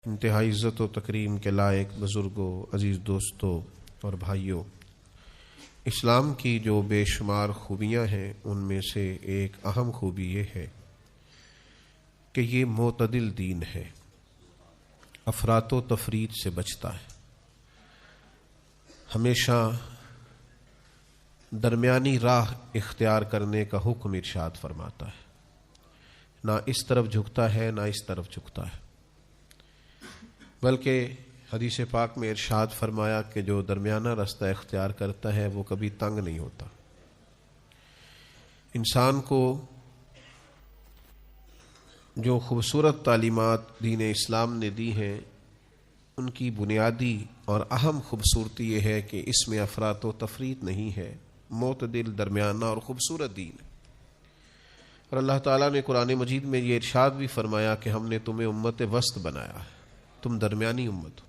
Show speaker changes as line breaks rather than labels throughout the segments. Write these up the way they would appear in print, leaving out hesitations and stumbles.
انتہائی عزت و تکریم کے لائق بزرگوں، عزیز دوستوں اور بھائیوں، اسلام کی جو بے شمار خوبیاں ہیں ان میں سے ایک اہم خوبی یہ ہے کہ یہ معتدل دین ہے، افراط و تفریط سے بچتا ہے، ہمیشہ درمیانی راہ اختیار کرنے کا حکم ارشاد فرماتا ہے، نہ اس طرف جھکتا ہے نہ اس طرف جھکتا ہے، بلکہ حدیث پاک میں ارشاد فرمایا کہ جو درمیانہ راستہ اختیار کرتا ہے وہ کبھی تنگ نہیں ہوتا۔ انسان کو جو خوبصورت تعلیمات دین اسلام نے دی ہیں ان کی بنیادی اور اہم خوبصورتی یہ ہے کہ اس میں افراط و تفریط نہیں ہے، معتدل درمیانہ اور خوبصورت دین ہے۔ اور اللہ تعالیٰ نے قرآن مجید میں یہ ارشاد بھی فرمایا کہ ہم نے تمہیں امت وسط بنایا ہے، تم درمیانی امت ہو۔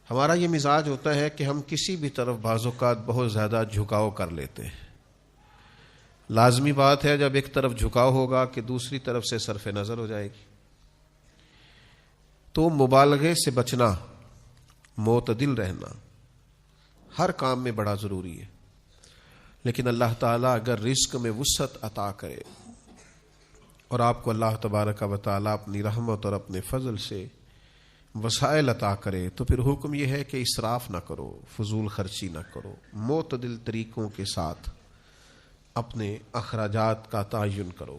ہمارا یہ مزاج ہوتا ہے کہ ہم کسی بھی طرف بعض اوقات بہت زیادہ جھکاؤ کر لیتے ہیں۔ لازمی بات ہے جب ایک طرف جھکاؤ ہوگا کہ دوسری طرف سے صرف نظر ہو جائے گی، تو مبالغے سے بچنا، معتدل رہنا ہر کام میں بڑا ضروری ہے۔ لیکن اللہ تعالیٰ اگر رزق میں وسعت عطا کرے اور آپ کو اللہ تبارک و تعالیٰ اپنی رحمت اور اپنے فضل سے وسائل عطا کرے تو پھر حکم یہ ہے کہ اسراف نہ کرو، فضول خرچی نہ کرو، معتدل طریقوں کے ساتھ اپنے اخراجات کا تعین کرو۔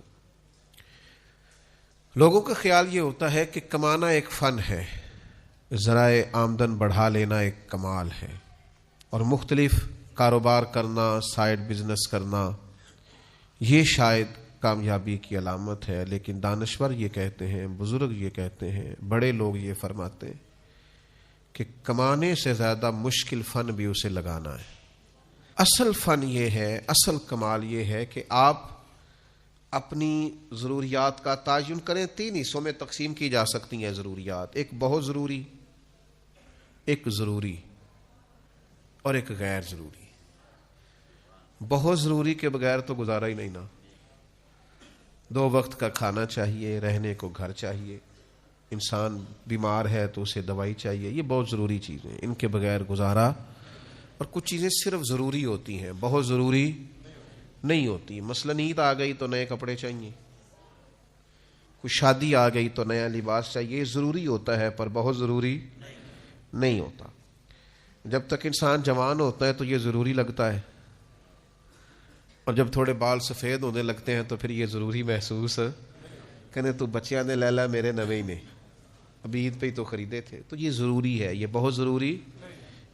لوگوں کا خیال یہ ہوتا ہے کہ کمانا ایک فن ہے، ذرائع آمدن بڑھا لینا ایک کمال ہے، اور مختلف کاروبار کرنا، سائیڈ بزنس کرنا یہ شاید کامیابی کی علامت ہے۔ لیکن دانشور یہ کہتے ہیں، بزرگ یہ کہتے ہیں، بڑے لوگ یہ فرماتے ہیں کہ کمانے سے زیادہ مشکل فن بھی اسے لگانا ہے۔ اصل فن یہ ہے، اصل کمال یہ ہے کہ آپ اپنی ضروریات کا تعین کریں۔ 3 حصوں میں تقسیم کی جا سکتی ہیں ضروریات، ایک بہت ضروری، ایک ضروری اور ایک غیر ضروری۔ بہت ضروری کے بغیر تو گزارا ہی نہیں نا، 2 وقت کا کھانا چاہیے، رہنے کو گھر چاہیے، انسان بیمار ہے تو اسے دوائی چاہیے، یہ بہت ضروری چیزیں، ان کے بغیر گزارا۔ اور کچھ چیزیں صرف ضروری ہوتی ہیں، بہت ضروری نہیں ہوتی۔ مثلا عید آ گئی تو نئے کپڑے چاہیے، کوئی شادی آ گئی تو نیا لباس چاہیے، ضروری ہوتا ہے پر بہت ضروری نہیں ہوتا۔ جب تک انسان جوان ہوتا ہے تو یہ ضروری لگتا ہے، اور جب تھوڑے بال سفید ہونے لگتے ہیں تو پھر یہ ضروری محسوس کہنے تو بچیاں نے لیلا میرے نوے نے ابھی عید پہ ہی تو خریدے تھے۔ تو یہ ضروری ہے، یہ بہت ضروری۔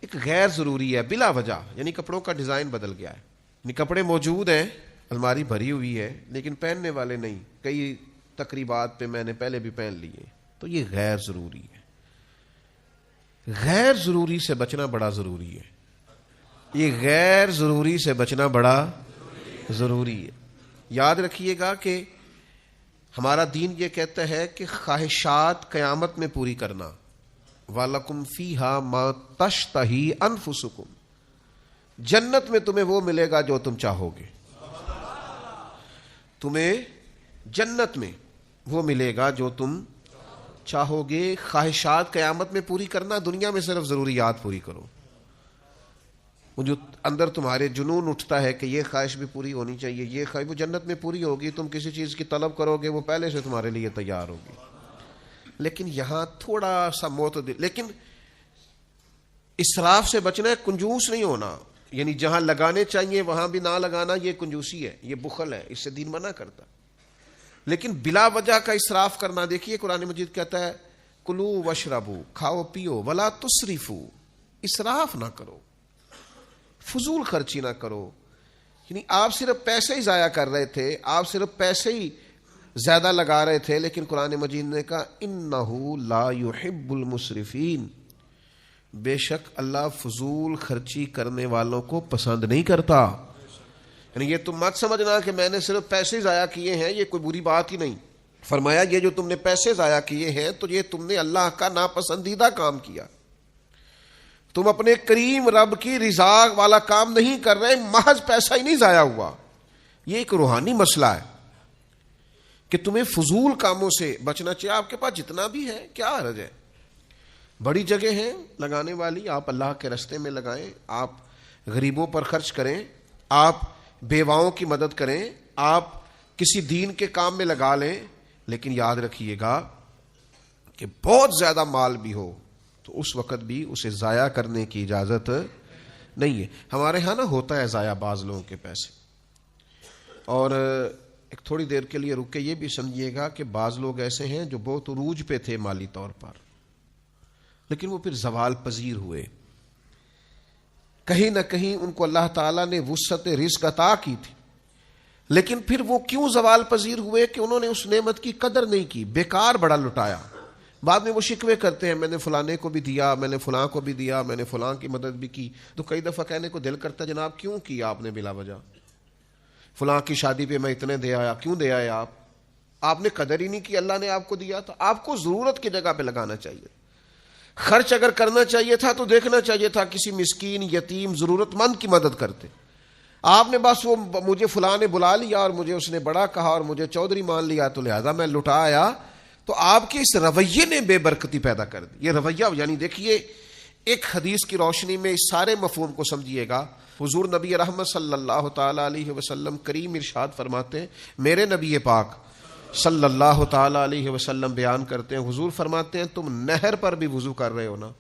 ایک غیر ضروری ہے بلا وجہ، یعنی کپڑوں کا ڈیزائن بدل گیا ہے، یعنی کپڑے موجود ہیں، الماری بھری ہوئی ہے لیکن پہننے والے نہیں، کئی تقریبات پہ میں نے پہلے بھی پہن لیے، تو یہ غیر ضروری ہے۔ غیر ضروری سے بچنا بڑا ضروری ہے، یہ غیر ضروری سے بچنا بڑا ضروری ہے۔ یاد رکھیے گا کہ ہمارا دین یہ کہتا ہے کہ خواہشات قیامت میں پوری کرنا، وَلَكُمْ فِيهَا مَا تَشْتَهِي أَنفُسُكُمْ، جنت میں تمہیں وہ ملے گا جو تم چاہو گے، تمہیں جنت میں وہ ملے گا جو تم چاہو گے۔ خواہشات قیامت میں پوری کرنا، دنیا میں صرف ضروریات پوری کرو۔ وہ جو اندر تمہارے جنون اٹھتا ہے کہ یہ خواہش بھی پوری ہونی چاہیے، یہ خواہش وہ جنت میں پوری ہوگی، تم کسی چیز کی طلب کرو گے وہ پہلے سے تمہارے لیے تیار ہوگی۔ لیکن یہاں تھوڑا سا معتدل، لیکن اسراف سے بچنا ہے، کنجوس نہیں ہونا، یعنی جہاں لگانے چاہیے وہاں بھی نہ لگانا، یہ کنجوسی ہے، یہ بخل ہے، اس سے دین منع کرتا۔ لیکن بلا وجہ کا اسراف کرنا، دیکھیے قرآن مجید کہتا ہے کلوا واشربوا، کھاؤ پیو، ولا تسرفوا، اسراف نہ کرو، فضول خرچی نہ کرو۔ یعنی آپ صرف پیسے ہی ضائع کر رہے تھے، آپ صرف پیسے ہی زیادہ لگا رہے تھے، لیکن قرآن مجید نے کہا انہ لا يحب المسرفین، بے شک اللہ فضول خرچی کرنے والوں کو پسند نہیں کرتا۔ یعنی یہ تم مت سمجھنا کہ میں نے صرف پیسے ضائع کیے ہیں یہ کوئی بری بات ہی نہیں، فرمایا یہ جو تم نے پیسے ضائع کیے ہیں تو یہ تم نے اللہ کا ناپسندیدہ کام کیا، تم اپنے کریم رب کی رضا والا کام نہیں کر رہے، محض پیسہ ہی نہیں ضائع ہوا۔ یہ ایک روحانی مسئلہ ہے کہ تمہیں فضول کاموں سے بچنا چاہیے. آپ کے پاس جتنا بھی ہے کیا حرج ہے, بڑی جگہ ہے لگانے والی, آپ اللہ کے راستے میں لگائیں, آپ غریبوں پر خرچ کریں, آپ بیواؤں کی مدد کریں, آپ کسی دین کے کام میں لگا لیں. لیکن یاد رکھیے گا کہ بہت زیادہ مال بھی ہو تو اس وقت بھی اسے ضائع کرنے کی اجازت نہیں ہے. ہمارے ہاں نا ہوتا ہے ضائع بعض لوگوں کے پیسے, اور ایک تھوڑی دیر کے لیے رک کے یہ بھی سمجھیے گا کہ بعض لوگ ایسے ہیں جو بہت عروج پہ تھے مالی طور پر, لیکن وہ پھر زوال پذیر ہوئے. کہیں نہ کہیں ان کو اللہ تعالیٰ نے وسعت رزق عطا کی تھی, لیکن پھر وہ کیوں زوال پذیر ہوئے کہ انہوں نے اس نعمت کی قدر نہیں کی, بیکار بڑا لٹایا. بعد میں وہ شکوے کرتے ہیں, میں نے فلانے کو بھی دیا, میں نے فلاں کو بھی دیا, میں نے فلاں کی مدد بھی کی. تو کئی دفعہ کہنے کو دل کرتا ہے جناب کیوں کیا آپ نے بلا وجہ, فلاں کی شادی پہ میں اتنے دے آیا, کیوں دے آئے آپ نے قدر ہی نہیں کی, اللہ نے آپ کو دیا تھا. آپ کو ضرورت کی جگہ پہ لگانا چاہیے. خرچ اگر کرنا چاہیے تھا تو دیکھنا چاہیے تھا کسی مسکین, یتیم, ضرورت مند کی مدد کرتے. آپ نے بس وہ مجھے فلاں نے بلا لیا اور مجھے اس نے بڑا کہا اور مجھے چودھری مان لیا تو لہذا میں لٹا آیا. تو آپ کے اس رویے نے بے برکتی پیدا کر دی. یہ رویہ یعنی دیکھیے ایک حدیث کی روشنی میں اس سارے مفہوم کو سمجھیے گا. حضور نبی رحمت صلی اللہ تعالی علیہ وسلم کریم ارشاد فرماتے ہیں, میرے نبی پاک صلی اللہ تعالی علیہ وسلم بیان کرتے ہیں, حضور فرماتے ہیں تم نہر پر بھی وضو کر رہے ہو نا,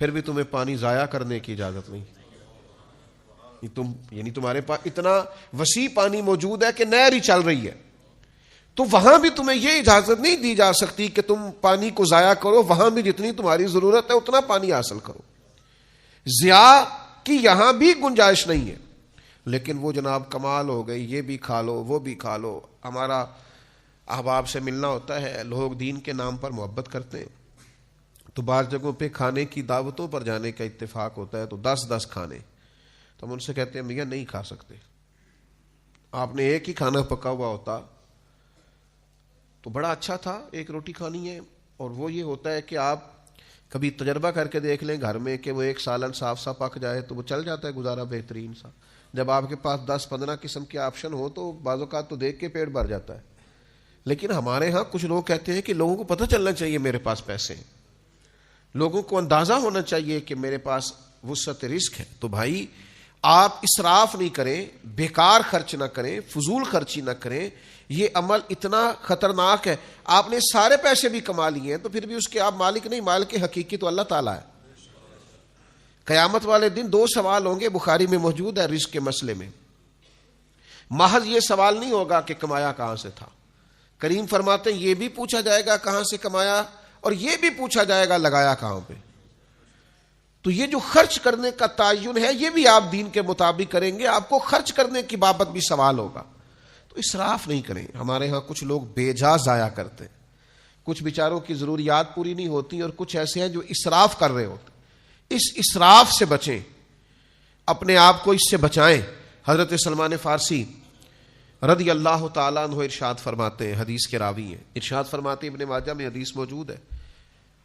پھر بھی تمہیں پانی ضائع کرنے کی اجازت نہیں. یعنی تمہارے پاس اتنا وسیع پانی موجود ہے کہ نہر ہی چل رہی ہے, تو وہاں بھی تمہیں یہ اجازت نہیں دی جا سکتی کہ تم پانی کو ضائع کرو. وہاں بھی جتنی تمہاری ضرورت ہے اتنا پانی حاصل کرو. ضیاء کی یہاں بھی گنجائش نہیں ہے. لیکن وہ جناب کمال ہو گئی, یہ بھی کھا لو وہ بھی کھا لو. ہمارا احباب سے ملنا ہوتا ہے, لوگ دین کے نام پر محبت کرتے ہیں, تو بعض جگہوں پہ کھانے کی دعوتوں پر جانے کا اتفاق ہوتا ہے تو 10 کھانے, تو ہم ان سے کہتے ہیں میاں نہیں کھا سکتے. آپ نے ایک ہی کھانا پکا ہوا ہوتا تو بڑا اچھا تھا, ایک روٹی کھانی ہے. اور وہ یہ ہوتا ہے کہ آپ کبھی تجربہ کر کے دیکھ لیں گھر میں کہ وہ ایک سالن صاف سا پک جائے تو وہ چل جاتا ہے گزارا بہترین سا. جب آپ کے پاس 10-15 قسم کے آپشن ہو تو بعض اوقات تو دیکھ کے پیٹ بھر جاتا ہے. لیکن ہمارے ہاں کچھ لوگ کہتے ہیں کہ لوگوں کو پتہ چلنا چاہیے میرے پاس پیسے ہیں, لوگوں کو اندازہ ہونا چاہیے کہ میرے پاس وسعت رزق ہے. تو بھائی آپ اسراف نہیں کریں, بیکار خرچ نہ کریں, فضول خرچی نہ کریں. یہ عمل اتنا خطرناک ہے. آپ نے سارے پیسے بھی کما لیے ہیں تو پھر بھی اس کے آپ مالک نہیں, مالک حقیقی تو اللہ تعالیٰ ہے. قیامت والے دن 2 سوال ہوں گے, بخاری میں موجود ہے رزق کے مسئلے میں. محض یہ سوال نہیں ہوگا کہ کمایا کہاں سے تھا, کریم فرماتے ہیں یہ بھی پوچھا جائے گا کہاں سے کمایا, اور یہ بھی پوچھا جائے گا لگایا کہاں پہ. تو یہ جو خرچ کرنے کا تعین ہے یہ بھی آپ دین کے مطابق کریں گے, آپ کو خرچ کرنے کی بابت بھی سوال ہوگا. تو اسراف نہیں کریں. ہمارے ہاں کچھ لوگ بے جا ضائع کرتے ہیں, کچھ بیچاروں کی ضروریات پوری نہیں ہوتی, اور کچھ ایسے ہیں جو اسراف کر رہے ہوتے. اس اسراف سے بچیں, اپنے آپ کو اس سے بچائیں. حضرت سلمان فارسی رضی اللہ تعالیٰ عنہ ارشاد فرماتے ہیں, حدیث کے راوی ہیں, ارشاد فرماتے ہیں, ابن ماجہ میں حدیث موجود ہے,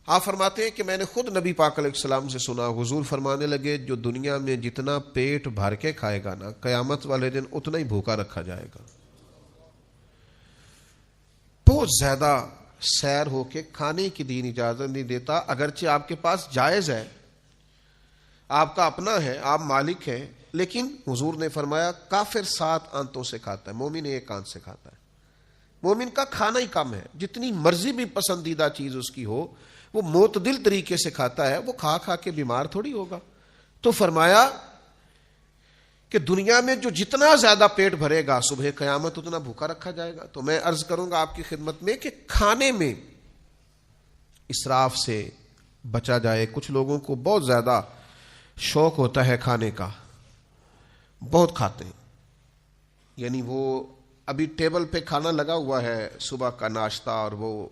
آپ فرماتے ہیں کہ میں نے خود نبی پاک علیہ السلام سے سنا, حضور فرمانے لگے جو دنیا میں جتنا پیٹ بھر کے کھائے گا نا, قیامت والے دن اتنا ہی بھوکا رکھا جائے گا. بہت زیادہ سیر ہو کے کھانے کی دین اجازت نہیں دیتا, اگرچہ آپ کے پاس جائز ہے, آپ کا اپنا ہے, آپ مالک ہیں, لیکن حضور نے فرمایا کافر 7 آنتوں سے کھاتا ہے, مومن 1 آنت سے کھاتا ہے. مومن کا کھانا ہی کم ہے, جتنی مرضی بھی پسندیدہ چیز اس کی ہو وہ معتدل طریقے سے کھاتا ہے, وہ کھا کھا کے بیمار تھوڑی ہوگا. تو فرمایا کہ دنیا میں جو جتنا زیادہ پیٹ بھرے گا صبح قیامت اتنا بھوکا رکھا جائے گا. تو میں عرض کروں گا آپ کی خدمت میں کہ کھانے میں اسراف سے بچا جائے. کچھ لوگوں کو بہت زیادہ شوق ہوتا ہے کھانے کا, بہت کھاتے ہیں, یعنی وہ ابھی ٹیبل پہ کھانا لگا ہوا ہے صبح کا ناشتہ, اور وہ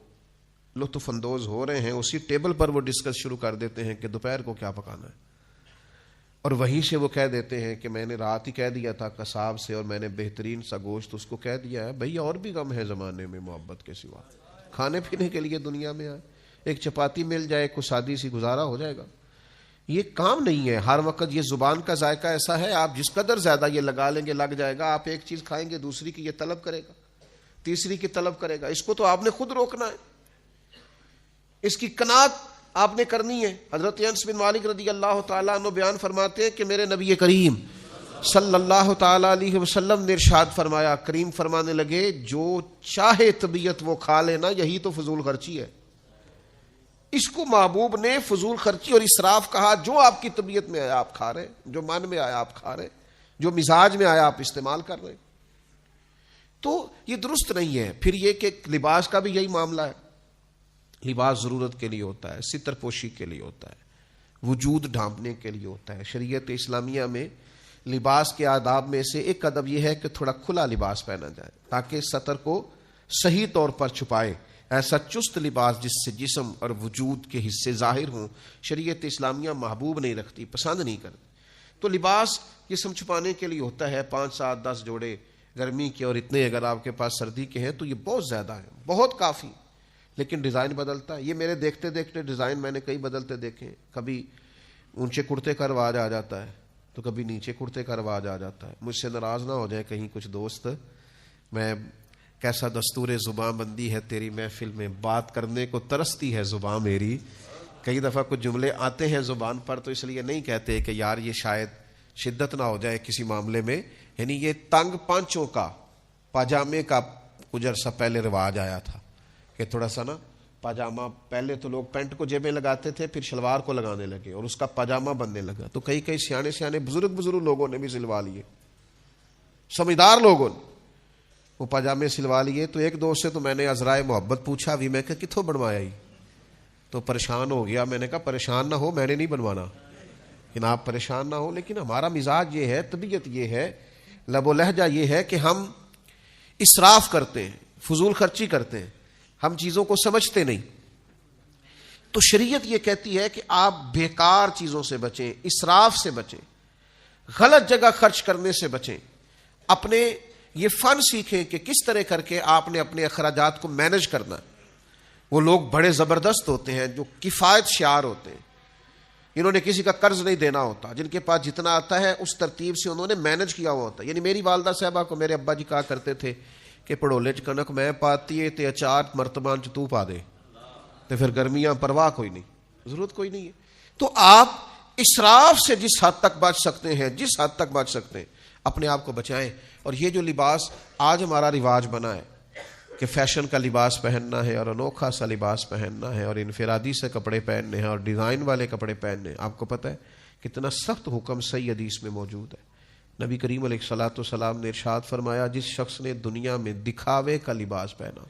لطف اندوز ہو رہے ہیں, اسی ٹیبل پر وہ ڈسکس شروع کر دیتے ہیں کہ دوپہر کو کیا پکانا ہے, اور وہیں سے وہ کہہ دیتے ہیں کہ میں نے رات ہی کہہ دیا تھا قصاب سے, اور میں نے بہترین سا گوشت اس کو کہہ دیا ہے. بھئی اور بھی غم ہے زمانے میں محبت کے سوا, کھانے پینے کے لیے دنیا میں آئے, ایک چپاتی مل جائے, کوئی سادی سی گزارا ہو جائے گا. یہ کام نہیں ہے. ہر وقت یہ زبان کا ذائقہ ایسا ہے, آپ جس قدر زیادہ یہ لگا لیں گے لگ جائے گا. آپ ایک چیز کھائیں گے دوسری کی یہ طلب کرے گا. تیسری کی طلب کرے گا. اس کو تو آپ نے خود روکنا ہے, اس کی قناعت آپ نے کرنی ہے. حضرت انس بن مالک رضی اللہ تعالیٰ عنہ بیان فرماتے ہیں کہ میرے نبی کریم صلی اللہ تعالیٰ علیہ وسلم نے ارشاد فرمایا, کریم فرمانے لگے, جو چاہے طبیعت وہ کھا لینا, یہی تو فضول خرچی ہے. اس کو محبوب نے فضول خرچی اور اسراف کہا. جو آپ کی طبیعت میں آیا آپ کھا رہے, جو من میں آیا آپ کھا رہے, جو مزاج میں آیا آپ استعمال کر رہے. تو یہ درست نہیں ہے. پھر یہ کہ لباس کا بھی یہی معاملہ ہے. لباس ضرورت کے لیے ہوتا ہے, ستر پوشی کے لیے ہوتا ہے, وجود ڈھانپنے کے لیے ہوتا ہے. شریعت اسلامیہ میں لباس کے آداب میں سے ایک ادب یہ ہے کہ تھوڑا کھلا لباس پہنا جائے تاکہ سطر کو صحیح طور پر چھپائے. ایسا چست لباس جس سے جسم اور وجود کے حصے ظاہر ہوں شریعت اسلامیہ محبوب نہیں رکھتی, پسند نہیں کرتی. تو لباس جسم چھپانے کے لیے ہوتا ہے, 5 7 10 جوڑے گرمی کے, اور اتنے اگر آپ کے پاس سردی کے ہیں تو یہ بہت زیادہ ہے, بہت کافی. لیکن ڈیزائن بدلتا ہے. یہ میرے دیکھتے دیکھتے ڈیزائن میں نے کئی بدلتے دیکھے ہیں. کبھی اونچے کرتے کا رواج آ جاتا ہے تو کبھی نیچے کرتے کا رواج آ جاتا ہے. مجھ سے ناراض نہ ہو جائیں کہیں کچھ دوست, میں کیسا دستور زباں بندی ہے تیری محفل میں, بات کرنے کو ترستی ہے زباں میری. کئی دفعہ کچھ جملے آتے ہیں زبان پر تو اس لیے نہیں کہتے کہ یار یہ شاید شدت نہ ہو جائے کسی معاملے میں. یعنی یہ تنگ پانچوں کا پاجامے کا کچھ عرصہ پہلے رواج آیا تھا کہ تھوڑا سا نا پاجامہ, پہلے تو لوگ پینٹ کو جیبیں لگاتے تھے, پھر شلوار کو لگانے لگے اور اس کا پاجامہ بننے لگا. تو کئی سیانے بزرگ لوگوں نے بھی سلوا لیے, سمجھدار لوگوں نے وہ پاجامے سلوا لیے. تو ایک دوست سے تو میں نے عذرائے محبت پوچھا بھی, میں کہ کتوں بنوایا ہی, تو پریشان ہو گیا. میں نے کہا پریشان نہ ہو, میں نے نہیں بنوانا, لیکن آپ پریشان نہ ہو. لیکن ہمارا مزاج یہ ہے, طبیعت یہ ہے, لب و لہجہ یہ ہے کہ ہم اسراف کرتے ہیں, فضول خرچی کرتے ہیں, ہم چیزوں کو سمجھتے نہیں. تو شریعت یہ کہتی ہے کہ آپ بیکار چیزوں سے بچیں, اسراف سے بچیں, غلط جگہ خرچ کرنے سے بچیں. اپنے یہ فن سیکھیں کہ کس طرح کر کے آپ نے اپنے اخراجات کو مینج کرنا. وہ لوگ بڑے زبردست ہوتے ہیں جو کفایت شعار ہوتے ہیں, انہوں نے کسی کا قرض نہیں دینا ہوتا, جن کے پاس جتنا آتا ہے اس ترتیب سے انہوں نے مینج کیا ہوا ہوتا ہے. یعنی میری والدہ صاحبہ کو میرے ابا جی کہا کرتے تھے کہ پڑولے چ کنک میں پاتی ہے تے اچار مرتبان چ تو پا دے, تو پھر گرمیاں پرواہ کوئی نہیں, ضرورت کوئی نہیں ہے. تو آپ اسراف سے جس حد تک بچ سکتے ہیں, جس حد تک بچ سکتے ہیں, اپنے آپ کو بچائیں. اور یہ جو لباس آج ہمارا رواج بنا ہے کہ فیشن کا لباس پہننا ہے اور انوکھا سا لباس پہننا ہے اور انفرادی سے کپڑے پہننے ہیں اور ڈیزائن والے کپڑے پہننے ہیں, آپ کو پتہ ہے کتنا سخت حکم صحیح حدیث میں موجود ہے. نبی کریم علیہ الصلوۃ والسلام نے ارشاد فرمایا, جس شخص نے دنیا میں دکھاوے کا لباس پہنا,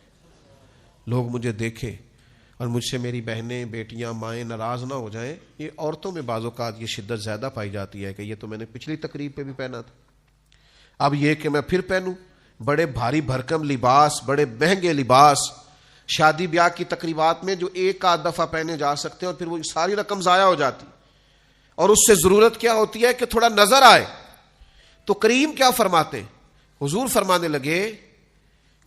لوگ مجھے دیکھیں اور مجھ سے میری بہنیں, بیٹیاں, مائیں ناراض نہ ہو جائیں. یہ عورتوں میں بعض اوقات یہ شدت زیادہ پائی جاتی ہے کہ یہ تو میں نے پچھلی تقریب پہ بھی پہنا تھا, اب یہ کہ میں پھر پہنوں. بڑے بھاری بھرکم لباس, بڑے مہنگے لباس شادی بیاہ کی تقریبات میں جو ایک آدھ دفعہ پہنے جا سکتے ہیں اور پھر وہ ساری رقم ضائع ہو جاتی, اور اس سے ضرورت کیا ہوتی ہے کہ تھوڑا نظر آئے. تو کریم کیا فرماتے ہیں, حضور فرمانے لگے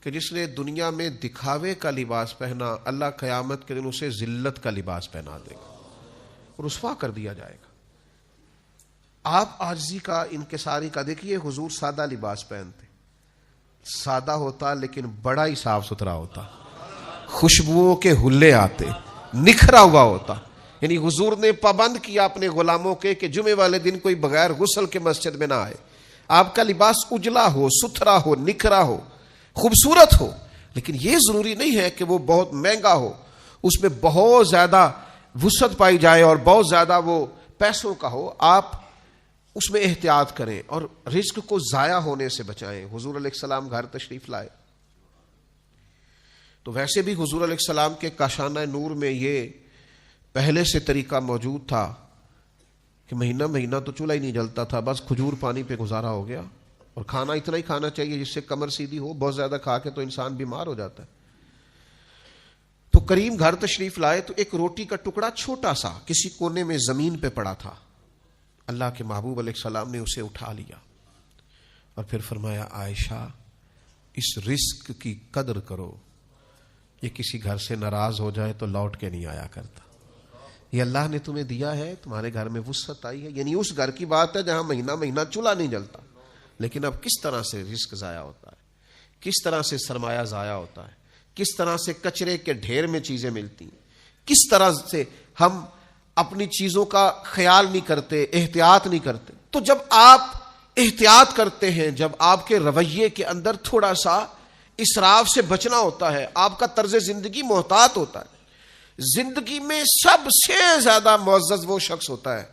کہ جس نے دنیا میں دکھاوے کا لباس پہنا, اللہ قیامت کے دن اسے ذلت کا لباس پہنا دے گا اور رسوا کر دیا جائے گا. آپ عاجزی کا, انکساری کا, دیکھیے حضور سادہ لباس پہنتے, سادہ ہوتا لیکن بڑا ہی صاف ستھرا ہوتا, خوشبوؤں کے حلے آتے, نکھرا ہوا ہوتا. یعنی حضور نے پابند کیا اپنے غلاموں کے کہ جمعے والے دن کوئی بغیر غسل کے مسجد میں نہ آئے. آپ کا لباس اجلا ہو, ستھرا ہو, نکھرا ہو, خوبصورت ہو, لیکن یہ ضروری نہیں ہے کہ وہ بہت مہنگا ہو, اس میں بہت زیادہ وسعت پائی جائے اور بہت زیادہ وہ پیسوں کا ہو. آپ اس میں احتیاط کریں اور رزق کو ضائع ہونے سے بچائیں. حضور علیہ السلام گھر تشریف لائے تو ویسے بھی حضور علیہ السلام کے کاشانہ نور میں یہ پہلے سے طریقہ موجود تھا کہ مہینہ مہینہ تو چولہا ہی نہیں جلتا تھا, بس کھجور پانی پہ گزارا ہو گیا. اور کھانا اتنا ہی کھانا چاہیے جس سے کمر سیدھی ہو, بہت زیادہ کھا کے تو انسان بیمار ہو جاتا ہے. تو کریم گھر تشریف لائے تو ایک روٹی کا ٹکڑا چھوٹا سا کسی کونے میں زمین پہ پڑا تھا. اللہ کے محبوب علیہ السلام نے اسے اٹھا لیا اور پھر فرمایا, عائشہ اس رزق کی قدر کرو, یہ کسی گھر سے ناراض ہو جائے تو لوٹ کے نہیں آیا کرتا. یہ اللہ نے تمہیں دیا ہے, تمہارے گھر میں وسعت آئی ہے. یعنی اس گھر کی بات ہے جہاں مہینہ مہینہ چولہا نہیں جلتا, لیکن اب کس طرح سے رزق ضائع ہوتا ہے, کس طرح سے سرمایہ ضائع ہوتا ہے، کس طرح سے کچرے کے ڈھیر میں چیزیں ملتی ہیں، کس طرح سے ہم اپنی چیزوں کا خیال نہیں کرتے، احتیاط نہیں کرتے. تو جب آپ احتیاط کرتے ہیں، جب آپ کے رویے کے اندر تھوڑا سا اسراف سے بچنا ہوتا ہے، آپ کا طرز زندگی محتاط ہوتا ہے. زندگی میں سب سے زیادہ معزز وہ شخص ہوتا ہے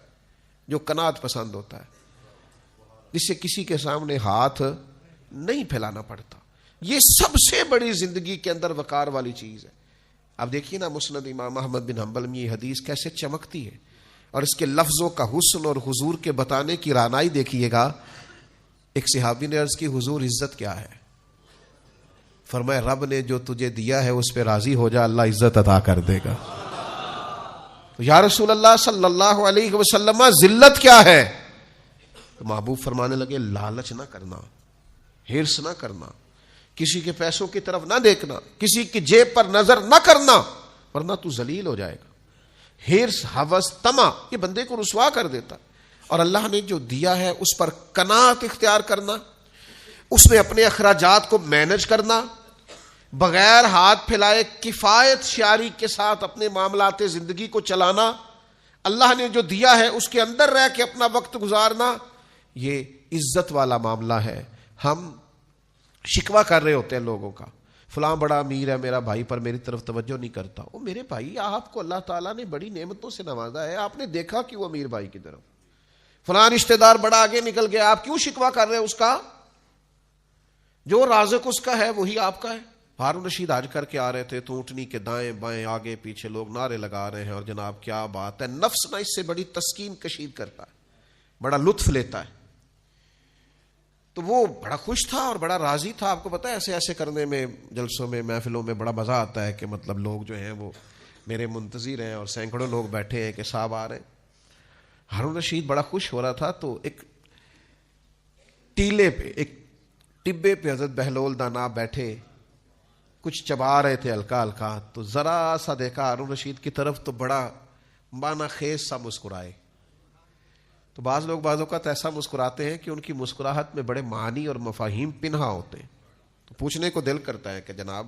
جو قناعت پسند ہوتا ہے، جس سے کسی کے سامنے ہاتھ نہیں پھیلانا پڑتا. یہ سب سے بڑی زندگی کے اندر وقار والی چیز ہے. اب دیکھیے نا مسند امام احمد بن حنبل میں یہ حدیث کیسے چمکتی ہے، اور اس کے لفظوں کا حسن اور حضور کے بتانے کی رانائی دیکھیے گا. ایک صحابی نے عرض کی حضور عزت کیا ہے؟ فرمایا رب نے جو تجھے دیا ہے اس پہ راضی ہو جا، اللہ عزت عطا کر دے گا. تو یا رسول اللہ صلی اللہ علیہ وسلم ذلت کیا ہے؟ تو محبوب فرمانے لگے لالچ نہ کرنا، ہرس نہ کرنا، کسی کے پیسوں کی طرف نہ دیکھنا، کسی کی جیب پر نظر نہ کرنا، ورنہ تو ذلیل ہو جائے گا. ہرس، ہوس، طمع یہ بندے کو رسوا کر دیتا. اور اللہ نے جو دیا ہے اس پر قناعت اختیار کرنا، اس میں اپنے اخراجات کو مینج کرنا، بغیر ہاتھ پھیلائے کفایت شعاری کے ساتھ اپنے معاملات زندگی کو چلانا، اللہ نے جو دیا ہے اس کے اندر رہ کے اپنا وقت گزارنا، یہ عزت والا معاملہ ہے. ہم شکوہ کر رہے ہوتے ہیں لوگوں کا، فلاں بڑا امیر ہے میرا بھائی پر میری طرف توجہ نہیں کرتا. او میرے بھائی، آپ کو اللہ تعالیٰ نے بڑی نعمتوں سے نوازا ہے، آپ نے دیکھا کہ وہ امیر بھائی کی طرف. فلاں رشتہ دار بڑا آگے نکل گیا، آپ کیوں شکوہ کر رہے ہیں اس کا؟ جو رازق اس کا ہے وہی آپ کا ہے. ہارون رشید حج کر کے آ رہے تھے تو اونٹنی کے دائیں بائیں آگے پیچھے لوگ نعرے لگا رہے ہیں، اور جناب کیا بات ہے، نفس نہ اس سے بڑی تسکین کشید کرتا ہے، بڑا لطف لیتا ہے. تو وہ بڑا خوش تھا اور بڑا راضی تھا. آپ کو پتا ہے ایسے ایسے کرنے میں، جلسوں میں، محفلوں میں بڑا مزہ آتا ہے کہ مطلب لوگ جو ہیں وہ میرے منتظر ہیں اور سینکڑوں لوگ بیٹھے ہیں کہ صاحب آ رہے ہیں. ہارون رشید بڑا خوش ہو رہا تھا. تو ایک ٹیلے پہ، ایک ٹبے پہ حضرت بہلول دانا بیٹھے کچھ چبا رہے تھے ہلکا ہلکا. تو ذرا سا دیکھا ہارون رشید کی طرف تو بڑا معنی خیز سا مسکرائے. تو بعض لوگ بعض اوقات ایسا مسکراتے ہیں کہ ان کی مسکراہٹ میں بڑے معنی اور مفاہیم پنہا ہوتے ہیں. تو پوچھنے کو دل کرتا ہے کہ جناب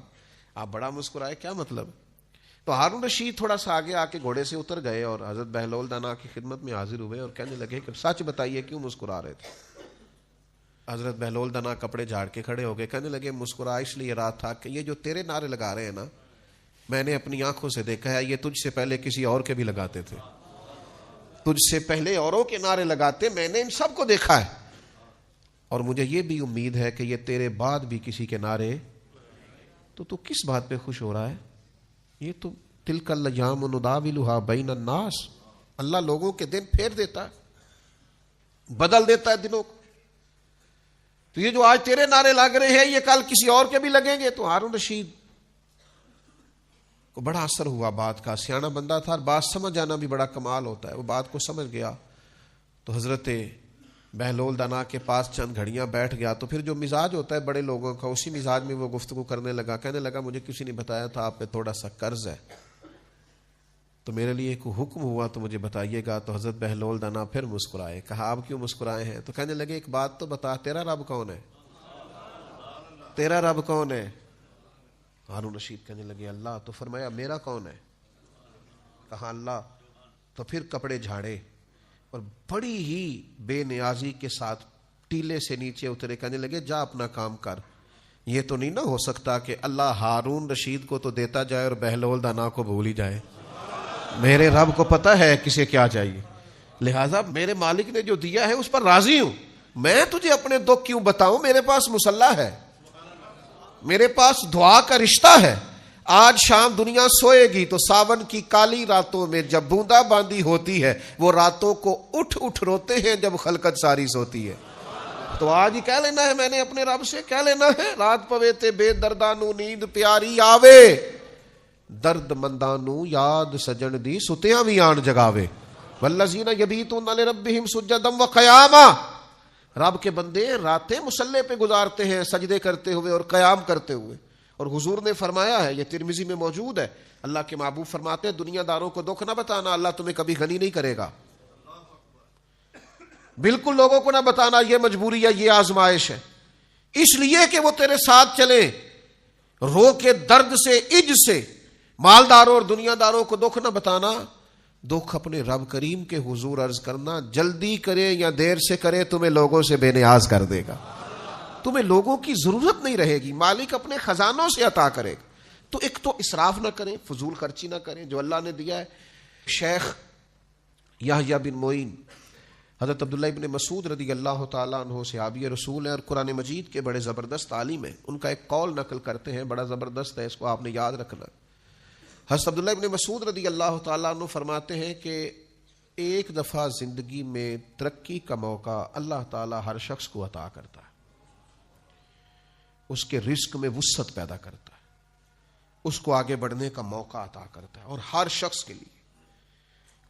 آپ بڑا مسکرائے، کیا مطلب؟ تو ہارون رشید تھوڑا سا آگے آ کے گھوڑے سے اتر گئے اور حضرت بہلول دانا کی خدمت میں حاضر ہوئے اور کہنے لگے کہ سچ بتائیے کیوں مسکرا رہے تھے؟ حضرت بہلول دانا کپڑے جھاڑ کے کھڑے ہو گئے، کہنے لگے مسکرا اس لیے رہا تھا کہ یہ جو تیرے نعرے لگا رہے ہیں نا، میں نے اپنی آنکھوں سے دیکھا ہے، یہ تجھ سے پہلے کسی اور کے بھی لگاتے تھے، تجھ سے پہلے اوروں کے نعرے لگاتے، میں نے ان سب کو دیکھا ہے، اور مجھے یہ بھی امید ہے کہ یہ تیرے بعد بھی کسی کے نعرے. تو کس بات پہ خوش ہو رہا ہے؟ یہ تو تلک الایام نداولها بین الناس، اللہ لوگوں کے دن پھیر دیتا ہے، بدل دیتا ہے دنوں کو. تو یہ جو آج تیرے نعرے لگ رہے ہیں یہ کل کسی اور کے بھی لگیں گے. تو ہارون رشید کو بڑا اثر ہوا بات کا، سیاںا بندہ تھا اور بات سمجھ جانا بھی بڑا کمال ہوتا ہے. وہ بات کو سمجھ گیا تو حضرت بہلول دانا کے پاس چند گھڑیاں بیٹھ گیا. تو پھر جو مزاج ہوتا ہے بڑے لوگوں کا، اسی مزاج میں وہ گفتگو کرنے لگا. کہنے لگا مجھے کسی نے بتایا تھا آپ پہ تھوڑا سا قرض ہے، تو میرے لیے کوئی حکم ہوا تو مجھے بتائیے گا. تو حضرت بہلول دانا پھر مسکرائے. کہا آپ کیوں مسکرائے ہیں؟ تو کہنے لگے ایک بات تو بتا، تیرا رب کون ہے؟ تیرا رب کون ہے؟ ہارون رشید کہنے لگے اللہ. تو فرمایا میرا کون ہے؟ کہا اللہ. تو پھر کپڑے جھاڑے اور بڑی ہی بے نیازی کے ساتھ ٹیلے سے نیچے اترے. کہنے لگے جا اپنا کام کر. یہ تو نہیں نہ ہو سکتا کہ اللہ ہارون رشید کو تو دیتا جائے اور بہلول دانا کو بھول ہی جائے. میرے رب کو پتا ہے کسے کیا چاہیے، لہٰذا میرے مالک نے جو دیا ہے اس پر راضی ہوں. میں تجھے اپنے دکھ کیوں بتاؤں؟ میرے پاس مصلح ہے، میرے پاس دعا کا رشتہ ہے. آج شام دنیا سوئے گی تو ساون کی کالی راتوں میں جب بوندا باندی ہوتی ہے، وہ راتوں کو اٹھ اٹھ روتے ہیں جب خلقت ساری سوتی ہے. تو آج ہی کہہ لینا ہے میں نے اپنے رب سے، کہہ لینا ہے رات پوے تے بے دردانو نیند پیاری آوے، درد مندانو یاد سجن دی ستیاں بھی آن جگاوے، والذین یبیتون لربہم سجدا وقیاما. رب کے بندے راتیں مصلے پہ گزارتے ہیں سجدے کرتے ہوئے اور قیام کرتے ہوئے. اور حضور نے فرمایا ہے، یہ ترمذی میں موجود ہے، اللہ کے محبوب فرماتے ہیں دنیا داروں کو دکھ نہ بتانا، اللہ تمہیں کبھی غنی نہیں کرے گا. بالکل لوگوں کو نہ بتانا یہ مجبوری ہے، یہ آزمائش ہے. اس لیے کہ وہ تیرے ساتھ چلے، رو کے درد سے، اج سے، مالداروں اور دنیا داروں کو دکھ نہ بتانا، دکھ اپنے رب کریم کے حضور عرض کرنا، جلدی کرے یا دیر سے کرے تمہیں لوگوں سے بے نیاز کر دے گا، تمہیں لوگوں کی ضرورت نہیں رہے گی، مالک اپنے خزانوں سے عطا کرے گا۔ تو ایک تو اسراف نہ کریں، فضول خرچی نہ کریں جو اللہ نے دیا ہے۔ شیخ یحییٰ بن معین حضرت عبداللہ ابن مسعود رضی اللہ تعالیٰ عنہ صحابی رسول ہیں اور قرآن مجید کے بڑے زبردست عالم ہیں، ان کا ایک قول نقل کرتے ہیں، بڑا زبردست ہے، اس کو آپ نے یاد رکھنا۔ حضرت عبداللہ ابن مسعود رضی اللہ تعالیٰ عنہ فرماتے ہیں کہ ایک دفعہ زندگی میں ترقی کا موقع اللہ تعالیٰ ہر شخص کو عطا کرتا ہے، اس کے رزق میں وسعت پیدا کرتا ہے، اس کو آگے بڑھنے کا موقع عطا کرتا ہے، اور ہر شخص کے لیے۔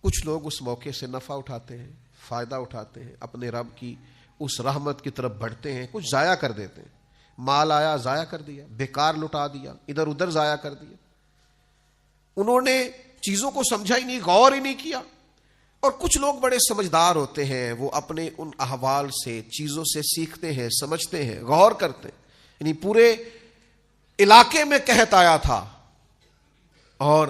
کچھ لوگ اس موقع سے نفع اٹھاتے ہیں، فائدہ اٹھاتے ہیں، اپنے رب کی اس رحمت کی طرف بڑھتے ہیں، کچھ ضائع کر دیتے ہیں، مال آیا ضائع کر دیا، بیکار لٹا دیا، ادھر ادھر ضائع کر دیا، انہوں نے چیزوں کو سمجھا ہی نہیں، غور ہی نہیں کیا۔ اور کچھ لوگ بڑے سمجھدار ہوتے ہیں، وہ اپنے ان احوال سے، چیزوں سے سیکھتے ہیں، سمجھتے ہیں، غور کرتے ہیں۔ یعنی پورے علاقے میں قحط آیا تھا اور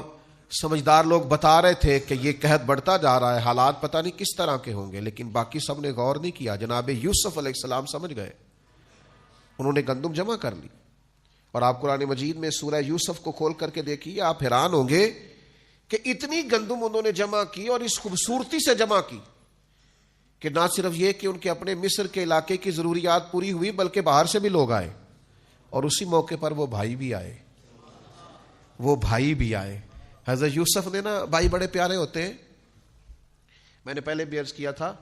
سمجھدار لوگ بتا رہے تھے کہ یہ قحط بڑھتا جا رہا ہے، حالات پتہ نہیں کس طرح کے ہوں گے، لیکن باقی سب نے غور نہیں کیا۔ جناب یوسف علیہ السلام سمجھ گئے، انہوں نے گندم جمع کر لی، اور آپ قرآن مجید میں سورہ یوسف کو کھول کر کے دیکھیے، آپ حیران ہوں گے کہ اتنی گندم انہوں نے جمع کی اور اس خوبصورتی سے جمع کی کہ نہ صرف یہ کہ ان کے اپنے مصر کے علاقے کی ضروریات پوری ہوئی، بلکہ باہر سے بھی لوگ آئے، اور اسی موقع پر وہ بھائی بھی آئے۔ حضرت یوسف نے نا، بھائی بڑے پیارے ہوتے ہیں، میں نے پہلے بھی عرض کیا تھا،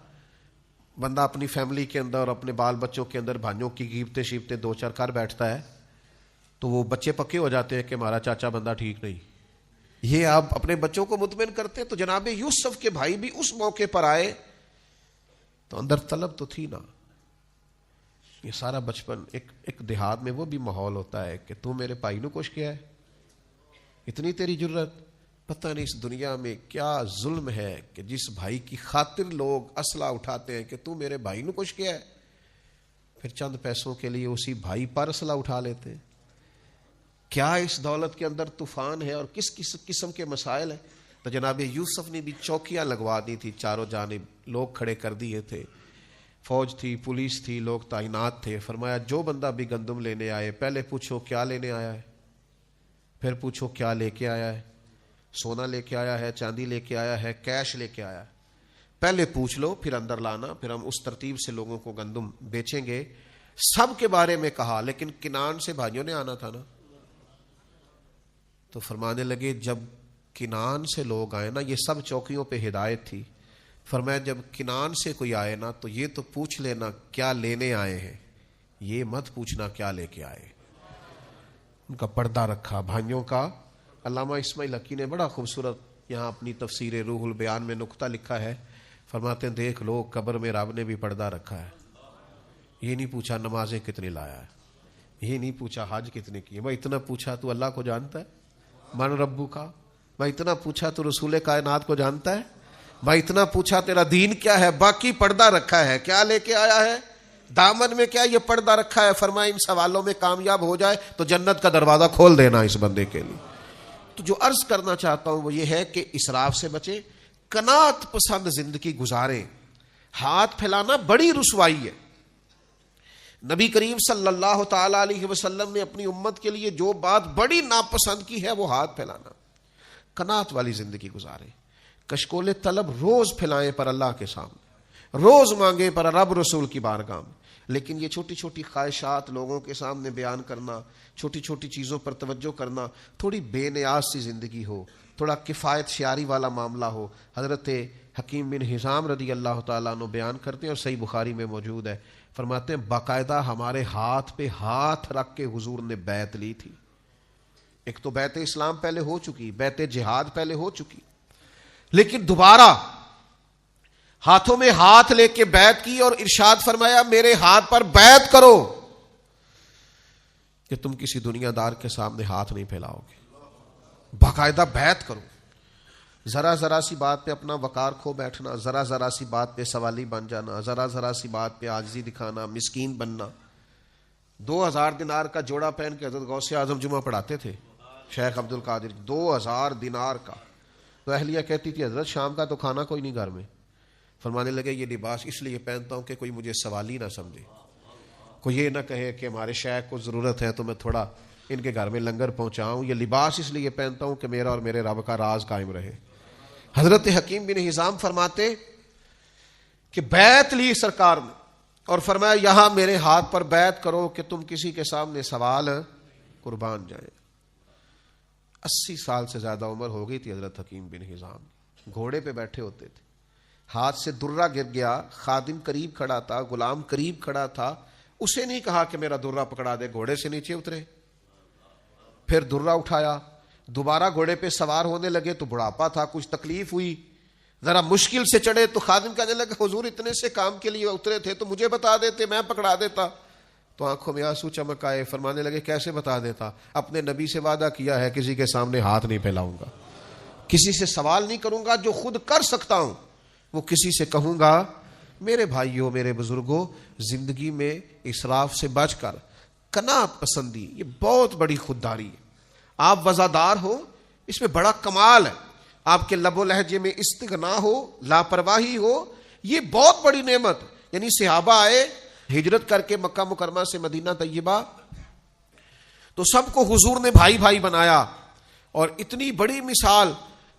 بندہ اپنی فیملی کے اندر اور اپنے بال بچوں کے اندر بھائیوں کی غیبتیں شیبتیں دو چار کر بیٹھتا ہے تو وہ بچے پکے ہو جاتے ہیں کہ ہمارا چاچا بندہ ٹھیک نہیں، یہ آپ اپنے بچوں کو مطمئن کرتے ہیں۔ تو جناب یوسف کے بھائی بھی اس موقع پر آئے تو اندر طلب تو تھی نا، یہ سارا بچپن ایک دیہات میں وہ بھی ماحول ہوتا ہے کہ تو میرے بھائی نو کچھ کیا ہے، اتنی تیری جرت، پتہ نہیں اس دنیا میں کیا ظلم ہے کہ جس بھائی کی خاطر لوگ اسلحہ اٹھاتے ہیں کہ تو میرے بھائی نو کچھ کیا ہے، پھر چند پیسوں کے لیے اسی بھائی پر اسلحہ اٹھا لیتے ہیں۔ کیا اس دولت کے اندر طوفان ہے اور کس قسم کے مسائل ہیں۔ تو جناب یوسف نے بھی چوکیاں لگوا دی تھی، چاروں جانب لوگ کھڑے کر دیے تھے، فوج تھی، پولیس تھی، لوگ تعینات تھے۔ فرمایا جو بندہ بھی گندم لینے آئے پہلے پوچھو کیا لینے آیا ہے، پھر پوچھو کیا لے کے آیا ہے، سونا لے کے آیا ہے، چاندی لے کے آیا ہے، کیش لے کے آیا ہے، پہلے پوچھ لو پھر اندر لانا، پھر ہم اس ترتیب سے لوگوں کو گندم بیچیں گے۔ سب کے بارے میں کہا، لیکن کنعان سے بھائیوں نے آنا تھا نا، تو فرمانے لگے جب کنعان سے لوگ آئے نا، یہ سب چوکیوں پہ ہدایت تھی، فرمایا جب کنعان سے کوئی آئے نا تو یہ تو پوچھ لینا کیا لینے آئے ہیں، یہ مت پوچھنا کیا لے کے آئے۔ ان کا پردہ رکھا بھائیوں کا۔ علامہ اسماعیل حقی نے بڑا خوبصورت یہاں اپنی تفسیر روح البیان میں نقطہ لکھا ہے، فرماتے ہیں دیکھ لو قبر میں رب نے بھی پردہ رکھا ہے، یہ نہیں پوچھا نمازیں کتنی لایا ہے، یہ نہیں پوچھا حج کتنے کیے، میں اتنا پوچھا تو اللہ کو جانتا ہے، من ربو کا، میں اتنا پوچھا تو رسول کائنات کو جانتا ہے، میں اتنا پوچھا تیرا دین کیا ہے، باقی پردہ رکھا ہے، کیا لے کے آیا ہے، دامن میں کیا یہ پردہ رکھا ہے۔ فرمایا ان سوالوں میں کامیاب ہو جائے تو جنت کا دروازہ کھول دینا اس بندے کے لیے۔ تو جو عرض کرنا چاہتا ہوں وہ یہ ہے کہ اسراف سے بچیں، قناعت پسند زندگی گزاریں۔ ہاتھ پھیلانا بڑی رسوائی ہے۔ نبی کریم صلی اللہ تعالی علیہ وسلم نے اپنی امت کے لیے جو بات بڑی ناپسند کی ہے وہ ہاتھ پھیلانا۔ قناعت والی زندگی گزاریں، کشکول طلب روز پھیلائیں پر اللہ کے سامنے، روز مانگیں پر رب رسول کی بارگاہ میں، لیکن یہ چھوٹی چھوٹی خواہشات لوگوں کے سامنے بیان کرنا، چھوٹی چھوٹی چیزوں پر توجہ کرنا، تھوڑی بے نیاز سی زندگی ہو، تھوڑا کفایت شیاری والا معاملہ ہو۔ حضرت حکیم بن حزام رضی اللہ تعالیٰ عنہ بیان کرتے ہیں اور صحیح بخاری میں موجود ہے، فرماتے ہیں باقاعدہ ہمارے ہاتھ پہ ہاتھ رکھ کے حضور نے بیعت لی تھی۔ ایک تو بیعت اسلام پہلے ہو چکی، بیعت جہاد پہلے ہو چکی، لیکن دوبارہ ہاتھوں میں ہاتھ لے کے بیعت کی اور ارشاد فرمایا میرے ہاتھ پر بیعت کرو کہ تم کسی دنیا دار کے سامنے ہاتھ نہیں پھیلاؤ گے، باقاعدہ بیعت کرو۔ ذرا ذرا سی بات پہ اپنا وقار کھو بیٹھنا، ذرا ذرا سی بات پہ سوالی بن جانا، ذرا ذرا سی بات پہ عاجزی دکھانا، مسکین بننا، 2000 دینار کا جوڑا پہن کے حضرت غوث اعظم جمعہ پڑھاتے تھے شیخ عبد القادر. 2000 دینار کا. تو اہلیہ کہتی تھی حضرت شام کا تو کھانا کوئی نہیں گھر میں. فرمانے لگے یہ لباس اس لیے پہنتا ہوں کہ کوئی مجھے سوالی نہ سمجھے, کوئی یہ نہ کہے کہ ہمارے شیخ کو ضرورت ہے تو میں تھوڑا ان کے گھر میں لنگر پہنچاؤں. یہ لباس اس لیے پہنتا ہوں کہ میرا اور میرے رب کا راز قائم رہے. حضرت حکیم بن حزام فرماتے کہ بیعت لی سرکار نے اور فرمایا یہاں میرے ہاتھ پر بیعت کرو کہ تم کسی کے سامنے سوال قربان جائیں. 80 سال سے زیادہ عمر ہو گئی تھی حضرت حکیم بن حزام. گھوڑے پہ بیٹھے ہوتے تھے, ہاتھ سے درہ گر گیا, خادم قریب کھڑا تھا, غلام قریب کھڑا تھا, اسے نہیں کہا کہ میرا درہ پکڑا دے, گھوڑے سے نیچے اترے, پھر درہ اٹھایا, دوبارہ گھوڑے پہ سوار ہونے لگے تو بڑھاپا تھا, کچھ تکلیف ہوئی, ذرا مشکل سے چڑھے تو خادم کہنے لگا حضور اتنے سے کام کے لیے اترے تھے تو مجھے بتا دیتے, میں پکڑا دیتا. تو آنکھوں میں آنسو چمک آئے. فرمانے لگے کیسے بتا دیتا؟ اپنے نبی سے وعدہ کیا ہے کسی کے سامنے ہاتھ نہیں پھیلاؤں گا, کسی سے سوال نہیں کروں گا, جو خود کر سکتا ہوں وہ کسی سے کہوں گا. میرے بھائیوں, میرے بزرگوں, زندگی میں اسراف سے بچ کر قناعت پسندی یہ بہت بڑی خودداری ہے. آپ وزادار ہو اس میں بڑا کمال ہے, آپ کے لب و لہجے میں استغنا ہو, لاپرواہی ہو, یہ بہت بڑی نعمت. یعنی صحابہ آئے ہجرت کر کے مکہ مکرمہ سے مدینہ طیبہ تو سب کو حضور نے بھائی بھائی بنایا, اور اتنی بڑی مثال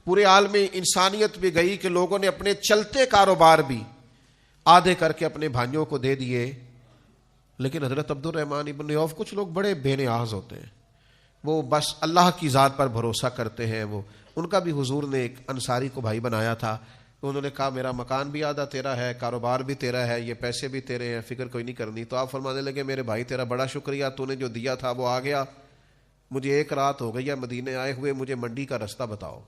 پورے عالم انسانیت بھی گئی کہ لوگوں نے اپنے چلتے کاروبار بھی آدھے کر کے اپنے بھائیوں کو دے دیے. لیکن حضرت عبد الرحمن ابن عوف, کچھ لوگ بڑے بے نیاز ہوتے ہیں, وہ بس اللہ کی ذات پر بھروسہ کرتے ہیں. وہ ان کا بھی حضور نے ایک انصاری کو بھائی بنایا تھا, تو انہوں نے کہا میرا مکان بھی آدھا تیرا ہے, کاروبار بھی تیرا ہے, یہ پیسے بھی تیرے ہیں, فکر کوئی نہیں کرنی. تو آپ فرمانے لگے میرے بھائی تیرا بڑا شکریہ, تو نے جو دیا تھا وہ آ گیا, مجھے 1 رات ہو گئی ہے مدینے آئے ہوئے, مجھے منڈی کا رستہ بتاؤ,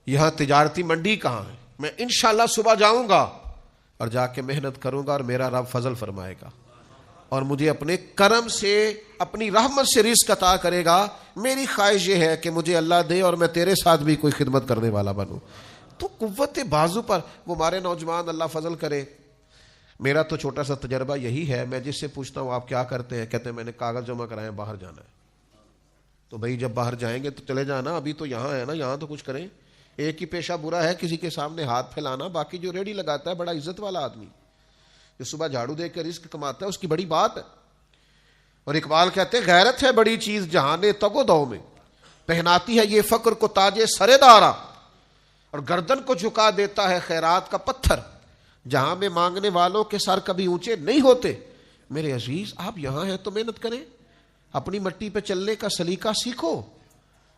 یہاں تجارتی منڈی کہاں ہے, میں انشاءاللہ صبح جاؤں گا اور جا کے محنت کروں گا اور میرا رب فضل فرمائے گا اور مجھے اپنے کرم سے اپنی رحمت سے رزق عطا کرے گا. میری خواہش یہ ہے کہ مجھے اللہ دے اور میں تیرے ساتھ بھی کوئی خدمت کرنے والا بنوں. تو قوت بازو پر وہ ہمارے نوجوان اللہ فضل کرے. میرا تو چھوٹا سا تجربہ یہی ہے, میں جس سے پوچھتا ہوں آپ کیا کرتے ہیں, کہتے ہیں میں نے کاغذ جمع کرائے ہیں, باہر جانا ہے. تو بھائی جب باہر جائیں گے تو چلے جانا, ابھی تو یہاں ہے نا, یہاں تو کچھ کریں. ایک ہی پیشہ برا ہے کسی کے سامنے ہاتھ پھیلانا, باقی جو ریڑھی لگاتا ہے بڑا عزت والا آدمی, جو صبح جھاڑو دے کے رزق کماتا ہے اس کی بڑی بات ہے. اور اقبال کہتے ہیں غیرت ہے بڑی چیز جہانے تگ و دو میں, پہناتی ہے یہ فقر کو تاج سر دارا, اور گردن کو جھکا دیتا ہے خیرات کا پتھر, جہاں میں مانگنے والوں کے سر کبھی اونچے نہیں ہوتے. میرے عزیز آپ یہاں ہیں تو محنت کریں, اپنی مٹی پہ چلنے کا سلیقہ سیکھو.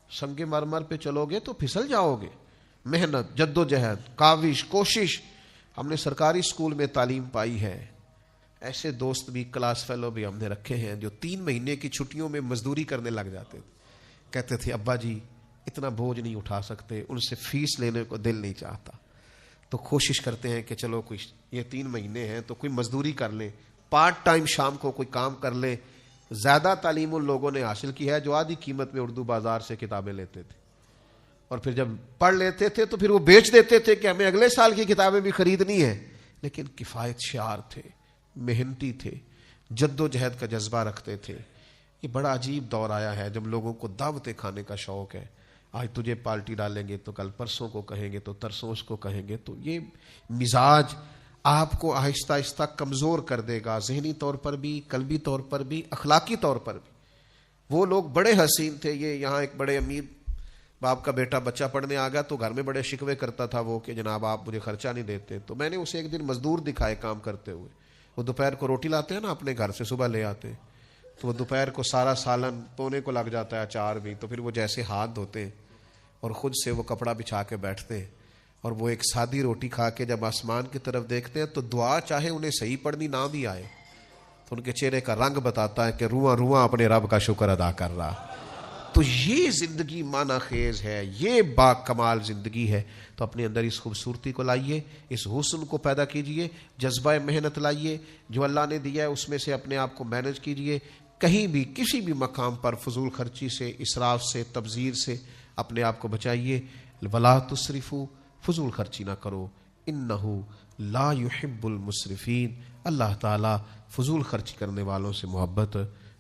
سنگ مرمر پہ چلو گے تو پھسل جاؤ گے. محنت, جد و جہد, کاوش, کوشش. ہم نے سرکاری اسکول میں تعلیم پائی ہے, ایسے دوست بھی کلاس فیلو بھی ہم نے رکھے ہیں جو 3 مہینے کی چھٹیوں میں مزدوری کرنے لگ جاتے تھے. کہتے تھے ابا جی اتنا بوجھ نہیں اٹھا سکتے, ان سے فیس لینے کو دل نہیں چاہتا, تو کوشش کرتے ہیں کہ چلو کوئی یہ 3 مہینے ہیں تو کوئی مزدوری کر لیں, پارٹ ٹائم شام کو کوئی کام کر لیں. زیادہ تعلیم ان لوگوں نے حاصل کی ہے جو آدھی قیمت میں اردو بازار سے کتابیں لیتے تھے, اور پھر جب پڑھ لیتے تھے تو پھر وہ بیچ دیتے تھے کہ ہمیں اگلے سال کی کتابیں بھی خریدنی ہے. لیکن کفایت شعار تھے, محنتی تھے, جد و جہد کا جذبہ رکھتے تھے. یہ بڑا عجیب دور آیا ہے جب لوگوں کو دعوتیں کھانے کا شوق ہے. آج تجھے پالٹی ڈالیں گے تو کل پرسوں کو کہیں گے, تو ترسوں اس کو کہیں گے. تو یہ مزاج آپ کو آہستہ آہستہ کمزور کر دے گا, ذہنی طور پر بھی, قلبی طور پر بھی, اخلاقی طور پر بھی. وہ لوگ بڑے حسین تھے. یہ یہاں ایک بڑے امیر باپ کا بیٹا بچہ پڑھنے آ گیا تو گھر میں بڑے شکوے کرتا تھا وہ کہ جناب آپ مجھے خرچہ نہیں دیتے. تو میں نے اسے ایک دن مزدور دکھائے کام کرتے ہوئے. وہ دوپہر کو روٹی لاتے ہیں نا اپنے گھر سے, صبح لے آتے, تو وہ دوپہر کو سارا سالن پونے کو لگ جاتا ہے, اچار بھی. تو پھر وہ جیسے ہاتھ دھوتے اور خود سے وہ کپڑا بچھا کے بیٹھتے, اور وہ ایک سادی روٹی کھا کے جب آسمان کی طرف دیکھتے ہیں تو دعا چاہے انہیں صحیح پڑھنی نہ بھی آئے تو ان کے چہرے کا رنگ بتاتا ہے کہ رواں رواں اپنے رب کا شکر ادا کر رہا. تو یہ زندگی معنی خیز ہے, یہ با کمال زندگی ہے. تو اپنے اندر اس خوبصورتی کو لائیے, اس حسن کو پیدا کیجئے, جذبہ محنت لائیے, جو اللہ نے دیا ہے اس میں سے اپنے آپ کو مینج کیجئے. کہیں بھی کسی بھی مقام پر فضول خرچی سے, اسراف سے, تبذیر سے اپنے آپ کو بچائیے. ولا تسرفوا, فضول خرچی نہ کرو, انہ لا یحب المسرفین, اللہ تعالی فضول خرچ کرنے والوں سے محبت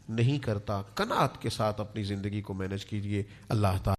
نہیں کرتا. قناعت کے ساتھ اپنی زندگی کو مینج کیجیے. اللہ تعالیٰ